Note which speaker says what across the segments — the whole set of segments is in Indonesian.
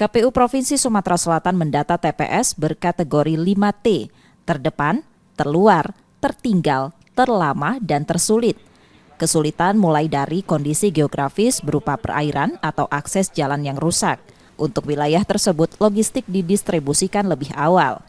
Speaker 1: KPU Provinsi Sumatera Selatan mendata TPS berkategori 5T, terdepan, terluar, tertinggal, terlama, dan tersulit. Kesulitan mulai dari kondisi geografis berupa perairan atau akses jalan yang rusak. Untuk wilayah tersebut, logistik didistribusikan lebih awal.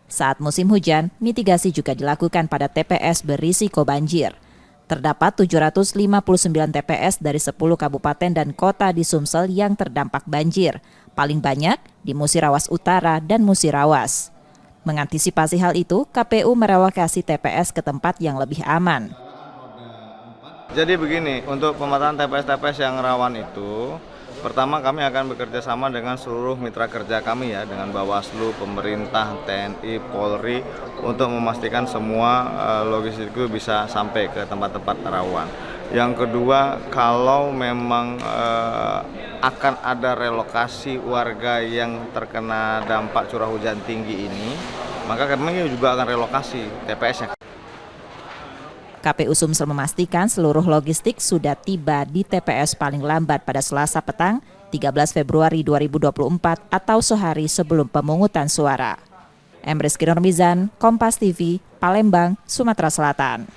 Speaker 1: Saat musim hujan, mitigasi juga dilakukan pada TPS berisiko banjir. Terdapat 759 TPS dari 10 kabupaten dan kota di Sumsel yang terdampak banjir. Paling banyak di Musirawas Utara dan Musirawas. Mengantisipasi hal itu, KPU merelokasi TPS ke tempat yang lebih aman.
Speaker 2: Jadi begini, untuk pemetaan TPS-TPS yang rawan itu, pertama kami akan bekerja sama dengan seluruh mitra kerja kami ya, dengan Bawaslu, pemerintah, TNI, Polri, untuk memastikan semua logistik itu bisa sampai ke tempat-tempat rawan. Yang kedua, kalau memang akan ada relokasi warga yang terkena dampak curah hujan tinggi ini, maka kami juga akan relokasi TPS-nya.
Speaker 1: KPU Sumsel memastikan seluruh logistik sudah tiba di TPS paling lambat pada Selasa petang 13 Februari 2024 atau sehari sebelum pemungutan suara. Emriski Normizan, Kompas TV, Palembang, Sumatera Selatan.